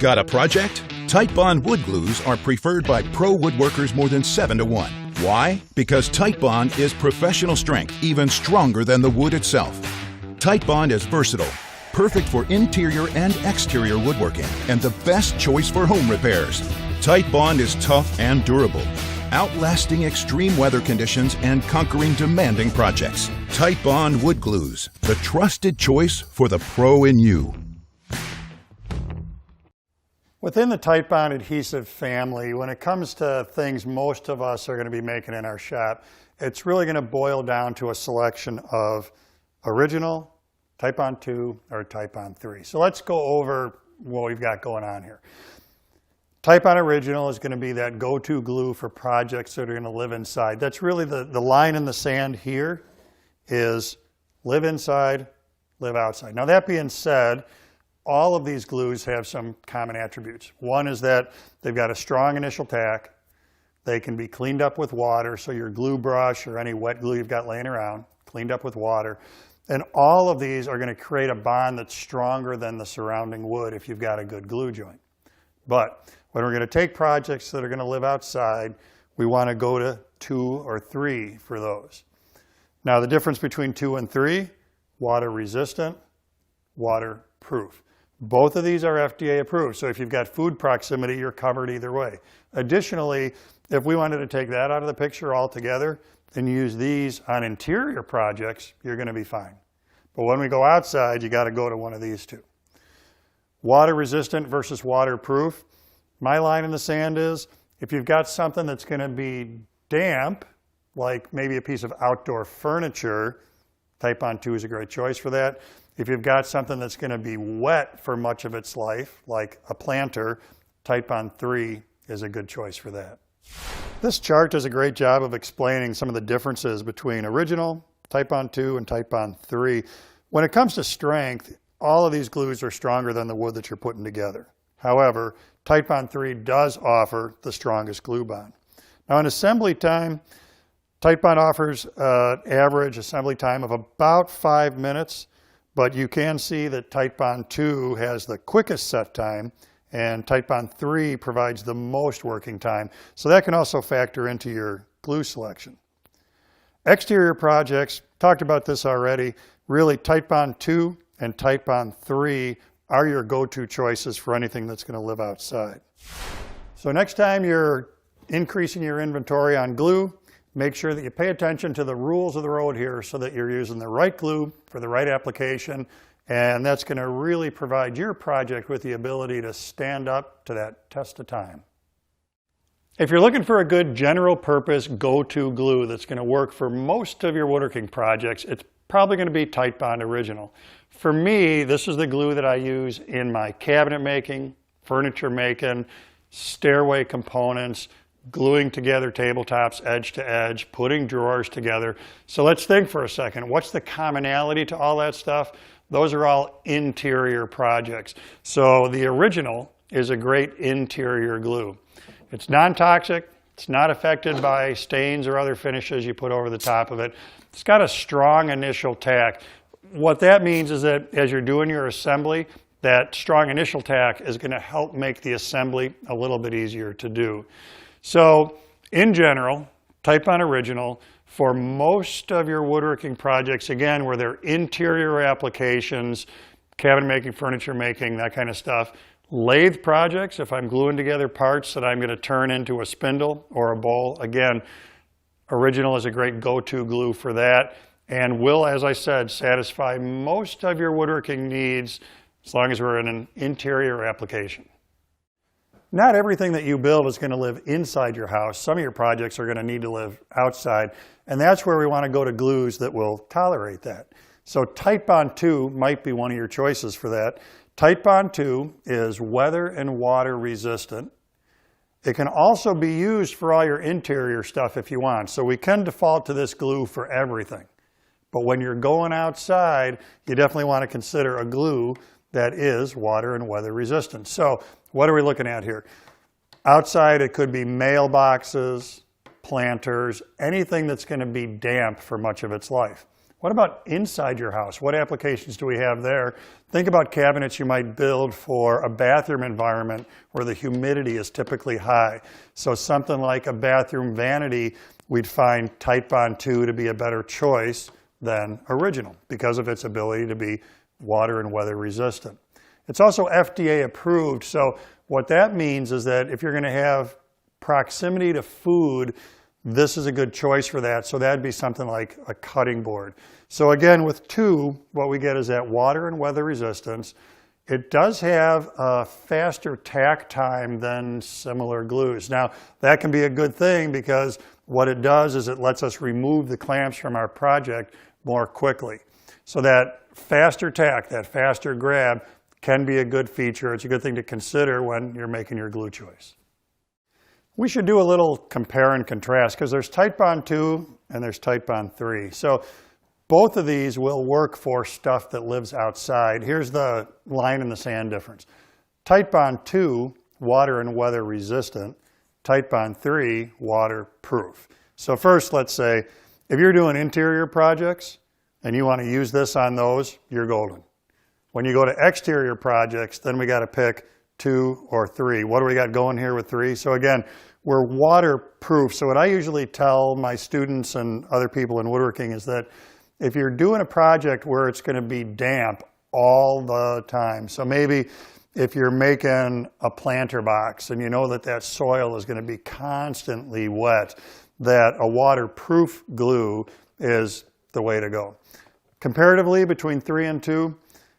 Got a project? Titebond wood glues are preferred by pro woodworkers more than 7 to 1. Why? Because Titebond is professional strength, even stronger than the wood itself. Titebond is versatile, perfect for interior and exterior woodworking, and the best choice for home repairs. Titebond is tough and durable, outlasting extreme weather conditions and conquering demanding projects. Titebond wood glues, the trusted choice for the pro in you. Within the Titebond adhesive family, when it comes to things most of us are going to be making in our shop, it's really going to boil down to a selection of original, Titebond 2, or Titebond 3. So let's go over what we've got going on here. Titebond original is going to be that go-to glue for projects that are going to live inside. That's really the line in the sand here is live inside, live outside. Now that being said, all of these glues have some common attributes. One is that they've got a strong initial tack. They can be cleaned up with water, so your glue brush or any wet glue you've got laying around, cleaned up with water. And all of these are going to create a bond that's stronger than the surrounding wood if you've got a good glue joint. But when we're going to take projects that are going to live outside, we want to go to 2 or 3 for those. Now the difference between 2 and 3, water resistant, waterproof. Both of these are FDA approved, so if you've got food proximity, you're covered either way. Additionally, if we wanted to take that out of the picture altogether and use these on interior projects, you're going to be fine. But when we go outside, you got to go to one of these two. Water resistant versus waterproof. My line in the sand is, if you've got something that's going to be damp, like maybe a piece of outdoor furniture, Titebond 2 is a great choice for that. If you've got something that's going to be wet for much of its life, like a planter, Titebond 3 is a good choice for that. This chart does a great job of explaining some of the differences between original, Titebond 2, and Titebond 3. When it comes to strength, all of these glues are stronger than the wood that you're putting together. However, Titebond 3 does offer the strongest glue bond. Now in assembly time, Titebond offers an average assembly time of about 5 minutes, but you can see that Titebond 2 has the quickest set time and Titebond 3 provides the most working time. So that can also factor into your glue selection. Exterior projects, talked about this already, really Titebond 2 and Titebond 3 are your go-to choices for anything that's going to live outside. So next time you're increasing your inventory on glue, make sure that you pay attention to the rules of the road here so that you're using the right glue for the right application, and that's going to really provide your project with the ability to stand up to that test of time. If you're looking for a good general purpose go-to glue that's going to work for most of your woodworking projects, it's probably going to be Titebond Original. For me, this is the glue that I use in my cabinet making, furniture making, stairway components, gluing together tabletops edge to edge, putting drawers together. So let's think for a second. What's the commonality to all that stuff? Those are all interior projects. So the original is a great interior glue. It's non-toxic. It's not affected by stains or other finishes you put over the top of it. It's got a strong initial tack. What that means is that as you're doing your assembly, that strong initial tack is going to help make the assembly a little bit easier to do. So in general, Titebond Original, for most of your woodworking projects, again, where they're interior applications, cabinet making, furniture making, that kind of stuff, lathe projects, if I'm gluing together parts that I'm going to turn into a spindle or a bowl, again, Original is a great go-to glue for that and will, as I said, satisfy most of your woodworking needs as long as we're in an interior application. Not everything that you build is going to live inside your house. Some of your projects are going to need to live outside, and that's where we want to go to glues that will tolerate that. So Titebond 2 might be one of your choices for that. Titebond 2 is weather and water resistant. It can also be used for all your interior stuff if you want. So we can default to this glue for everything. But when you're going outside, you definitely want to consider a glue that is water and weather resistant. So what are we looking at here? Outside, it could be mailboxes, planters, anything that's going to be damp for much of its life. What about inside your house? What applications do we have there? Think about cabinets you might build for a bathroom environment where the humidity is typically high. So something like a bathroom vanity, we'd find Titebond 2 to be a better choice than original because of its ability to be water and weather resistant. It's also FDA approved, so what that means is that if you're going to have proximity to food, this is a good choice for that. So that'd be something like a cutting board. So again, with 2, what we get is that water and weather resistance. It does have a faster tack time than similar glues. Now, that can be a good thing because what it does is it lets us remove the clamps from our project more quickly. So that faster tack, that faster grab, can be a good feature. It's a good thing to consider when you're making your glue choice. We should do a little compare and contrast because there's Titebond 2 and there's Titebond 3. So both of these will work for stuff that lives outside. Here's the line in the sand difference. Titebond 2, water and weather resistant. Titebond 3, waterproof. So first, let's say, if you're doing interior projects and you want to use this on those, you're golden. When you go to exterior projects, then we got to pick 2 or 3. What do we got going here with 3? So again, we're waterproof. So what I usually tell my students and other people in woodworking is that if you're doing a project where it's going to be damp all the time, so maybe if you're making a planter box and you know that that soil is going to be constantly wet, that a waterproof glue is the way to go. Comparatively, between 3 and 2,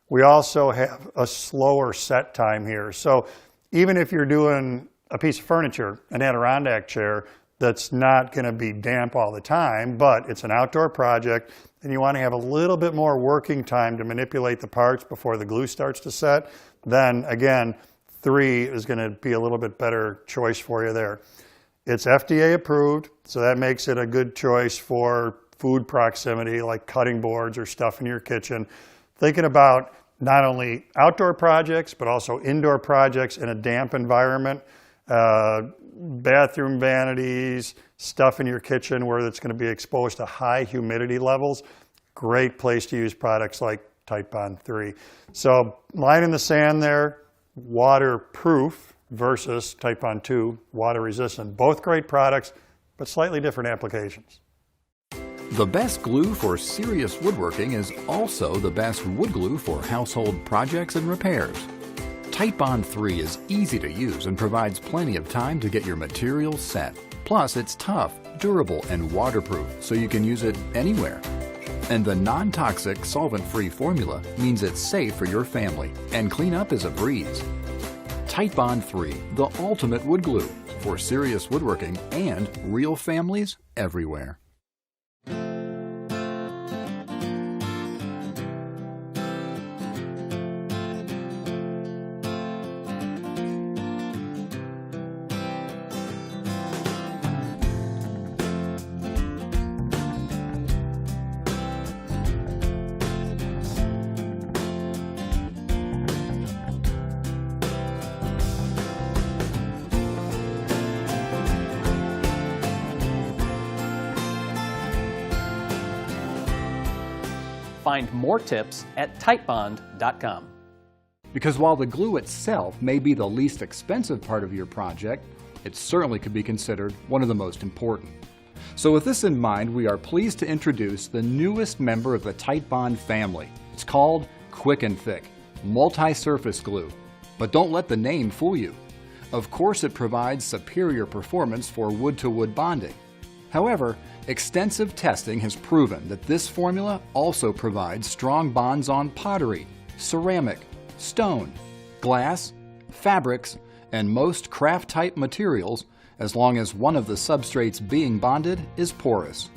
we also have a slower set time here. So even if you're doing a piece of furniture, an Adirondack chair, that's not going to be damp all the time, but it's an outdoor project and you want to have a little bit more working time to manipulate the parts before the glue starts to set, then again, 3 is going to be a little bit better choice for you there. It's FDA approved, so that makes it a good choice for food proximity like cutting boards or stuff in your kitchen. Thinking about not only outdoor projects, but also indoor projects in a damp environment, bathroom vanities, stuff in your kitchen where it's going to be exposed to high humidity levels. Great place to use products like Titebond 3. So line in the sand there, waterproof versus Titebond 2, water resistant. Both great products, but slightly different applications. The best glue for serious woodworking is also the best wood glue for household projects and repairs. Titebond 3 is easy to use and provides plenty of time to get your materials set. Plus, it's tough, durable, and waterproof, so you can use it anywhere. And the non-toxic, solvent-free formula means it's safe for your family, and cleanup is a breeze. Titebond 3, the ultimate wood glue for serious woodworking and real families everywhere. Find more tips at Titebond.com. Because while the glue itself may be the least expensive part of your project, it certainly could be considered one of the most important. So with this in mind, we are pleased to introduce the newest member of the Titebond family. It's called Quick and Thick, multi-surface glue. But don't let the name fool you. Of course, it provides superior performance for wood-to-wood bonding. However, extensive testing has proven that this formula also provides strong bonds on pottery, ceramic, stone, glass, fabrics, and most craft-type materials, as long as one of the substrates being bonded is porous.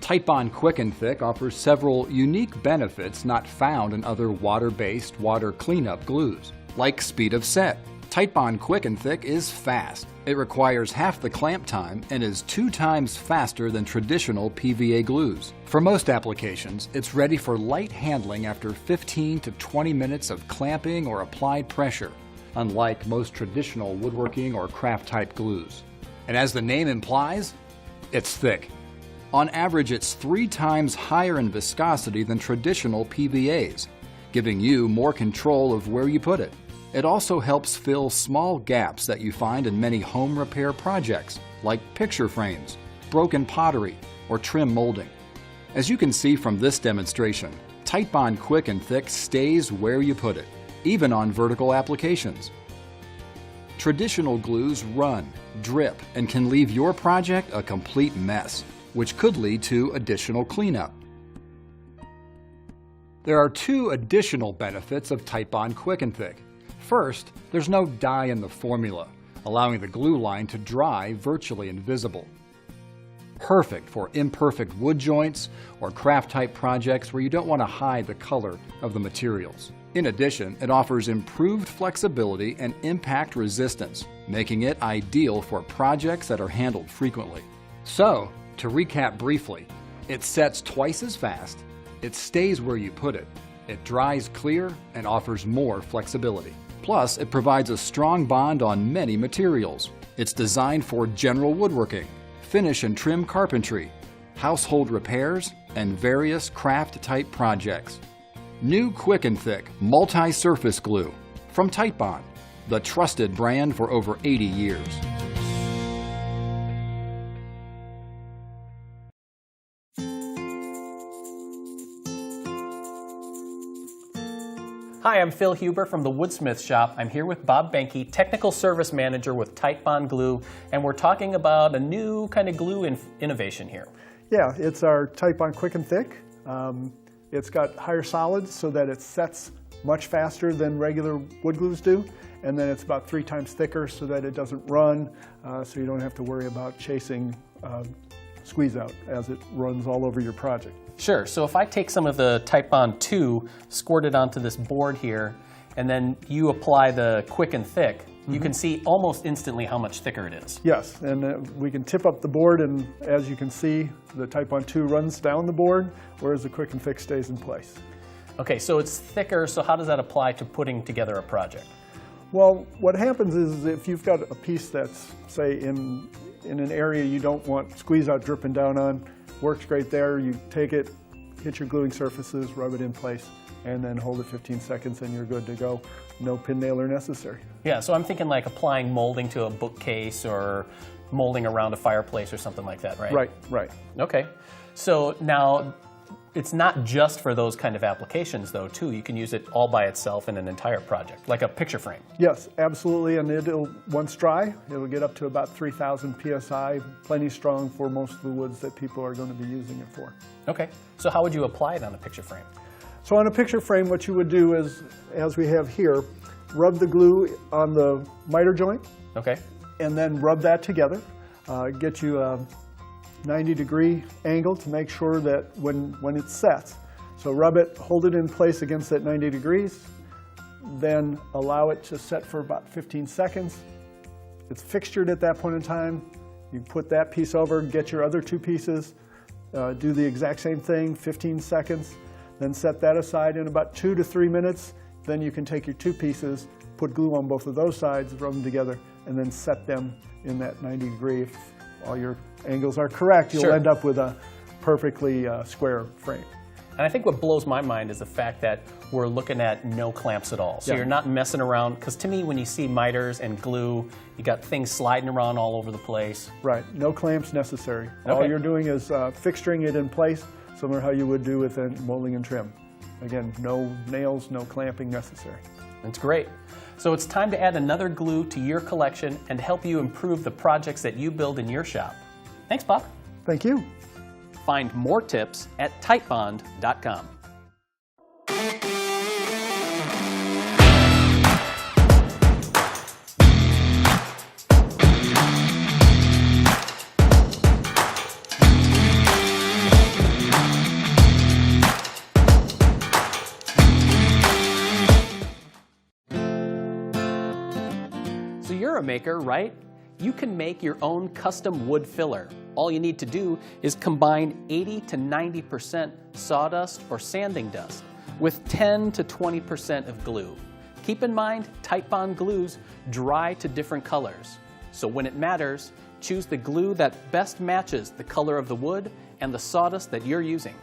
Titebond Quick and Thick offers several unique benefits not found in other water-based water cleanup glues, like speed of set. Titebond Quick and Thick is fast. It requires half the clamp time and is 2 times faster than traditional PVA glues. For most applications, it's ready for light handling after 15 to 20 minutes of clamping or applied pressure, unlike most traditional woodworking or craft-type glues. And as the name implies, it's thick. On average, it's 3 times higher in viscosity than traditional PVAs, giving you more control of where you put it. It also helps fill small gaps that you find in many home repair projects, like picture frames, broken pottery, or trim molding. As you can see from this demonstration, Titebond Quick and Thick stays where you put it, even on vertical applications. Traditional glues run, drip, and can leave your project a complete mess, which could lead to additional cleanup. There are 2 additional benefits of Titebond Quick and Thick. First, there's no dye in the formula, allowing the glue line to dry virtually invisible. Perfect for imperfect wood joints or craft-type projects where you don't want to hide the color of the materials. In addition, it offers improved flexibility and impact resistance, making it ideal for projects that are handled frequently. So, to recap briefly, it sets twice as fast, it stays where you put it, it dries clear, and offers more flexibility. Plus, it provides a strong bond on many materials. It's designed for general woodworking, finish and trim carpentry, household repairs, and various craft-type projects. New Quick and Thick Multi-Surface Glue from Titebond, the trusted brand for over 80 years. Hi, I'm Phil Huber from the Woodsmith Shop. I'm here with Bob Benke, Technical Service Manager with Titebond Glue, and we're talking about a new kind of glue innovation here. Yeah, it's our Titebond Quick and Thick. It's got higher solids so that it sets much faster than regular wood glues do, and then it's about 3 times thicker so that it doesn't run, so you don't have to worry about chasing squeeze out as it runs all over your project. Sure, so if I take some of the Titebond 2, squirt it onto this board here, and then you apply the Quick and Thick, you can see almost instantly how much thicker it is. Yes, and we can tip up the board, and as you can see, the Titebond 2 runs down the board, whereas the Quick and Thick stays in place. Okay, so it's thicker, so how does that apply to putting together a project? Well, what happens is if you've got a piece that's, say, in an area you don't want squeeze out dripping down on, works great there. You take it, hit your gluing surfaces, rub it in place, and then hold it 15 seconds and you're good to go. No pin nailer necessary. Yeah, so I'm thinking like applying molding to a bookcase or molding around a fireplace or something like that, right? Right, right. Okay, so now it's not just for those kind of applications though, too. You can use it all by itself in an entire project, like a picture frame. Yes, absolutely, and it'll, once dry, it'll get up to about 3,000 PSI, plenty strong for most of the woods that people are going to be using it for. Okay, so how would you apply it on a picture frame? So on a picture frame, what you would do is, as we have here, rub the glue on the miter joint. Okay. And then rub that together. Get you a 90-degree angle to make sure that when it sets. So rub it, hold it in place against that 90 degrees, then allow it to set for about 15 seconds. It's fixtured at that point in time. You put that piece over, get your other 2 pieces, do the exact same thing, 15 seconds, then set that aside in about 2 to 3 minutes. Then you can take your 2 pieces, put glue on both of those sides, rub them together, and then set them in that 90 degree. If all your angles are correct, you'll end up with a perfectly square frame. And I think what blows my mind is the fact that we're looking at no clamps at all. So you're not messing around, because to me when you see miters and glue, you got things sliding around all over the place. Right, no clamps necessary. Okay. All you're doing is fixturing it in place, similar to how you would do with molding and trim. Again, no nails, no clamping necessary. That's great. So it's time to add another glue to your collection and help you improve the projects that you build in your shop. Thanks, Bob. Thank you. Find more tips at Titebond.com. So you're a maker, right? You can make your own custom wood filler. All you need to do is combine 80 to 90% sawdust or sanding dust with 10 to 20% of glue. Keep in mind, Titebond glues dry to different colors. So when it matters, choose the glue that best matches the color of the wood and the sawdust that you're using.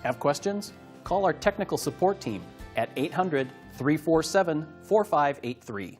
Have questions? Call our technical support team at 800-347-4583.